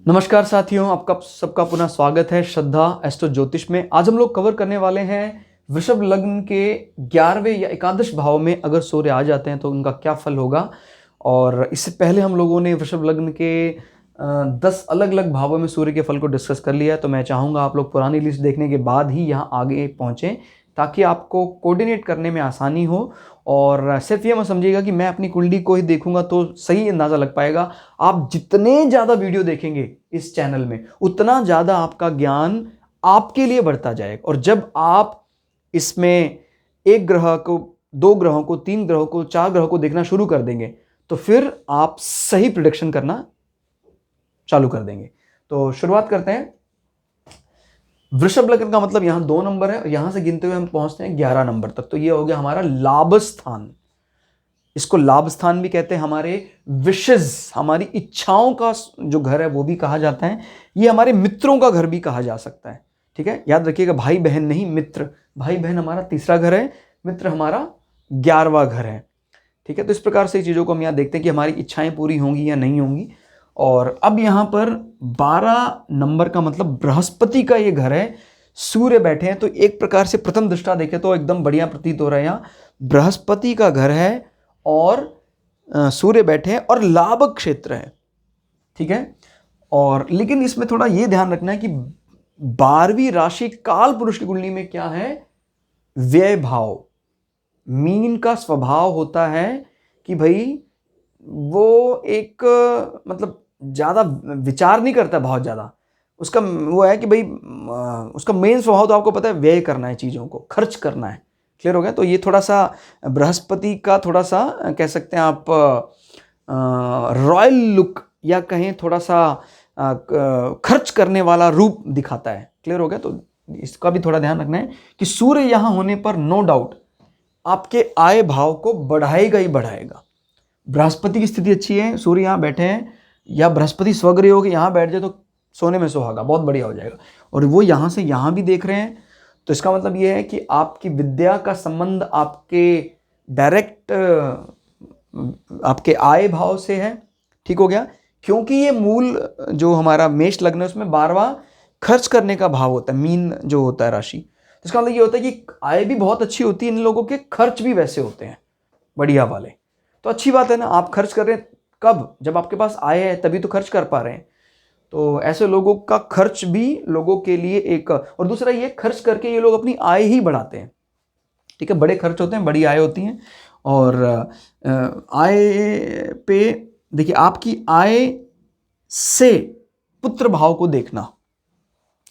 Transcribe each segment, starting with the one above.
नमस्कार साथियों, आपका सबका पुनः स्वागत है श्रद्धा एस्ट्रो ज्योतिष में। आज हम लोग कवर करने वाले हैं वृषभ लग्न के 11वें या एकादश भाव में अगर सूर्य आ जाते हैं तो उनका क्या फल होगा। और इससे पहले हम लोगों ने वृषभ लग्न के 10 अलग अलग भावों में सूर्य के फल को डिस्कस कर लिया। तो मैं चाहूँगा आप लोग पुरानी लिस्ट देखने के बाद ही यहाँ आगे पहुँचें ताकि आपको कोऑर्डिनेट करने में आसानी हो। और सिर्फ ये मत समझिएगा कि मैं अपनी कुंडली को ही देखूंगा तो सही अंदाज़ा लग पाएगा। आप जितने ज़्यादा वीडियो देखेंगे इस चैनल में उतना ज़्यादा आपका ज्ञान आपके लिए बढ़ता जाएगा। और जब आप इसमें एक ग्रह को, दो ग्रहों को, तीन ग्रहों को, चार ग्रहों को देखना शुरू कर देंगे तो फिर आप सही प्रिडिक्शन करना चालू कर देंगे। तो शुरुआत करते हैं। वृषभ लग्न का मतलब यहां 2 नंबर है और यहां से गिनते हुए हम पहुंचते हैं 11 नंबर तक। तो ये हो गया हमारा लाभ स्थान। इसको लाभ स्थान भी कहते हैं। हमारे विशेष, हमारी इच्छाओं का जो घर है वो भी कहा जाता है। ये हमारे मित्रों का घर भी कहा जा सकता है। ठीक है, याद रखिएगा, भाई बहन नहीं, मित्र। भाई बहन हमारा तीसरा घर है, मित्र हमारा 11वां घर है। ठीक है, तो इस प्रकार से चीज़ों को हम यहाँ देखते हैं कि हमारी इच्छाएं पूरी होंगी या नहीं होंगी। और अब यहाँ पर 12 नंबर का मतलब बृहस्पति का ये घर है। सूर्य बैठे हैं तो एक प्रकार से प्रथम दृष्टा देखें तो एकदम बढ़िया प्रतीत हो रहा है। यहाँ बृहस्पति का घर है और सूर्य बैठे हैं और लाभ क्षेत्र है। ठीक है, और लेकिन इसमें थोड़ा ये ध्यान रखना है कि 12वीं राशि काल पुरुष की कुंडली में क्या है, व्यय भाव। मीन का स्वभाव होता है कि भाई वो एक मतलब ज़्यादा विचार नहीं करता, बहुत ज़्यादा उसका वो है कि भाई उसका मेन स्वभाव तो आपको पता है, व्यय करना है, चीज़ों को खर्च करना है। क्लियर हो गया। तो ये थोड़ा सा बृहस्पति का थोड़ा सा कह सकते हैं आप रॉयल लुक या कहें थोड़ा सा खर्च करने वाला रूप दिखाता है। क्लियर हो गया। तो इसका भी थोड़ा ध्यान रखना है कि सूर्य यहाँ होने पर नो डाउट आपके आय भाव को बढ़ाएगा ही बढ़ाएगा। बृहस्पति की स्थिति अच्छी है, सूर्य यहाँ बैठे हैं, या बृहस्पति स्वगृह हो के यहाँ बैठ जाए तो सोने में सुहागा, बहुत बढ़िया हो जाएगा। और वो यहाँ से यहाँ भी देख रहे हैं तो इसका मतलब ये है कि आपकी विद्या का संबंध आपके डायरेक्ट आपके आय भाव से है। ठीक हो गया, क्योंकि ये मूल जो हमारा मेष लग्न है उसमें 12वां खर्च करने का भाव होता है, मीन जो होता है राशि। इसका मतलब ये होता है कि आय भी बहुत अच्छी होती है इन लोगों के, खर्च भी वैसे होते हैं बढ़िया वाले। तो अच्छी बात है ना, आप खर्च कर रहे हैं कब, जब आपके पास आय है तभी तो खर्च कर पा रहे हैं। तो ऐसे लोगों का खर्च भी लोगों के लिए एक, और दूसरा ये खर्च करके ये लोग अपनी आय ही बढ़ाते हैं। ठीक है, बड़े खर्च होते हैं, बड़ी आय होती हैं। और आय पे देखिए, आपकी आय से पुत्र भाव को देखना।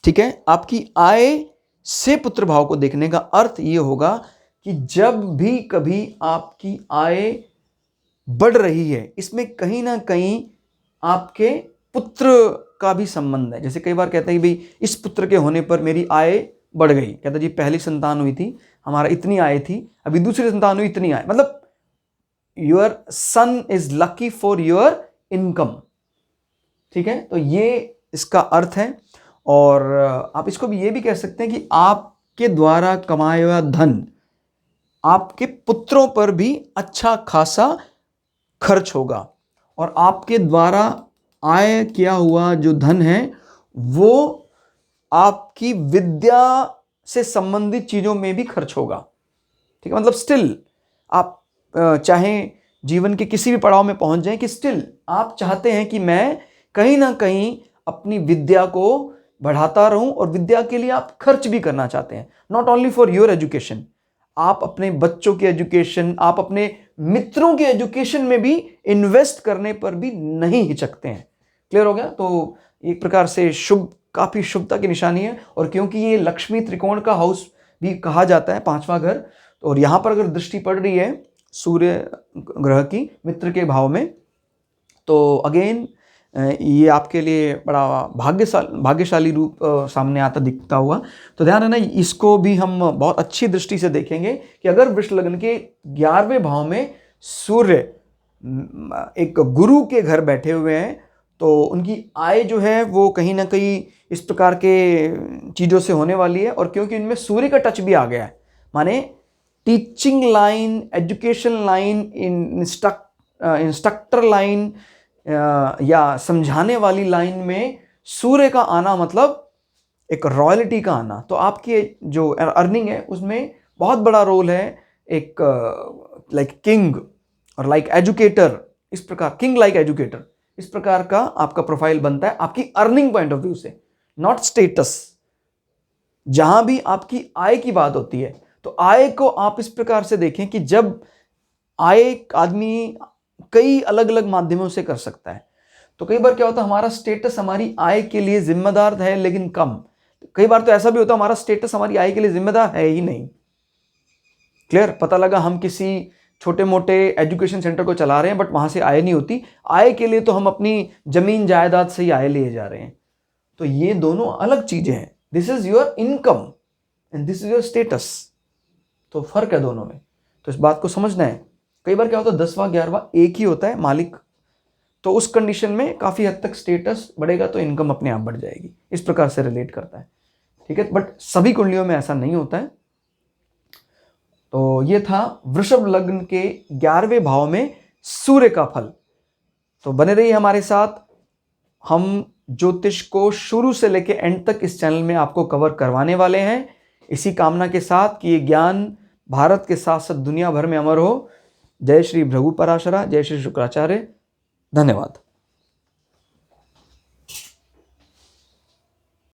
ठीक है, आपकी आय से पुत्र भाव को देखने का अर्थ ये होगा कि जब भी कभी आपकी आय बढ़ रही है, इसमें कहीं ना कहीं आपके पुत्र का भी संबंध है। जैसे कई बार कहते हैं कि भाई इस पुत्र के होने पर मेरी आय बढ़ गई। कहता जी पहली संतान हुई थी, हमारा इतनी आय थी, अभी दूसरी संतान हुई, इतनी आय। मतलब your son is lucky for your income. ठीक है, तो ये इसका अर्थ है। और आप इसको भी ये भी कह सकते हैं कि आपके द्वारा कमाया हुआ धन आपके पुत्रों पर भी अच्छा खासा खर्च होगा, और आपके द्वारा आय किया हुआ जो धन है वो आपकी विद्या से संबंधित चीजों में भी खर्च होगा। ठीक है, मतलब स्टिल आप चाहे जीवन के किसी भी पड़ाव में पहुंच जाएं कि स्टिल आप चाहते हैं कि मैं कहीं ना कहीं अपनी विद्या को बढ़ाता रहूं, और विद्या के लिए आप खर्च भी करना चाहते हैं। Not only for your education, आप अपने बच्चों की एजुकेशन, आप अपने मित्रों के एजुकेशन में भी इन्वेस्ट करने पर भी नहीं हिचकते हैं। क्लियर हो गया। तो एक प्रकार से शुभ, काफी शुभता की निशानी है। और क्योंकि ये लक्ष्मी त्रिकोण का हाउस भी कहा जाता है, 5वां घर, और यहां पर अगर दृष्टि पड़ रही है सूर्य ग्रह की मित्र के भाव में, तो अगेन ये आपके लिए बड़ा भाग्यशाली रूप सामने आता दिखता हुआ। तो ध्यान है ना, इसको भी हम बहुत अच्छी दृष्टि से देखेंगे कि अगर वृष लग्न के 11वें भाव में सूर्य एक गुरु के घर बैठे हुए हैं तो उनकी आय जो है वो कहीं ना कहीं इस प्रकार के चीज़ों से होने वाली है। और क्योंकि इनमें सूर्य का टच भी आ गया है, माने teaching line, education line, instructor line, या समझाने वाली लाइन में सूर्य का आना मतलब एक रॉयल्टी का आना। तो आपकी जो अर्निंग है उसमें बहुत बड़ा रोल है एक लाइक किंग और लाइक एजुकेटर, इस प्रकार किंग लाइक एजुकेटर, इस प्रकार का आपका प्रोफाइल बनता है आपकी अर्निंग पॉइंट ऑफ व्यू से, नॉट स्टेटस। जहां भी आपकी आय की बात होती है तो आय को आप इस प्रकार से देखें कि जब आय आदमी कई अलग अलग माध्यमों से कर सकता है। तो कई बार क्या होता है हमारा स्टेटस हमारी आय के लिए जिम्मेदार है लेकिन कम, कई बार तो ऐसा भी होता है हमारा स्टेटस हमारी आय के लिए जिम्मेदार है ही नहीं। क्लियर? पता लगा हम किसी छोटे मोटे एजुकेशन सेंटर को चला रहे हैं बट वहां से आय नहीं होती, आय के लिए तो हम अपनी जमीन जायदाद से ही आय लिए जा रहे हैं। तो ये दोनों अलग चीजें हैं। This is your income and this is your status. तो फर्क है दोनों में, तो इस बात को समझना है। कई बार क्या होता है 10वां 11वां एक ही होता है मालिक, तो उस कंडीशन में काफी हद तक स्टेटस बढ़ेगा तो इनकम अपने आप बढ़ जाएगी, इस प्रकार से रिलेट करता है। ठीक है, बट सभी कुंडलियों में ऐसा नहीं होता है। तो ये था वृषभ लग्न के 11वें भाव में सूर्य का फल। तो बने रहिए हमारे साथ, हम ज्योतिष को शुरू से लेकर एंड तक इस चैनल में आपको कवर करवाने वाले हैं, इसी कामना के साथ कि ये ज्ञान भारत के साथ साथ दुनिया भर में अमर हो। जय श्री भृगु पराशरा, जय श्री शुक्राचार्य, धन्यवाद।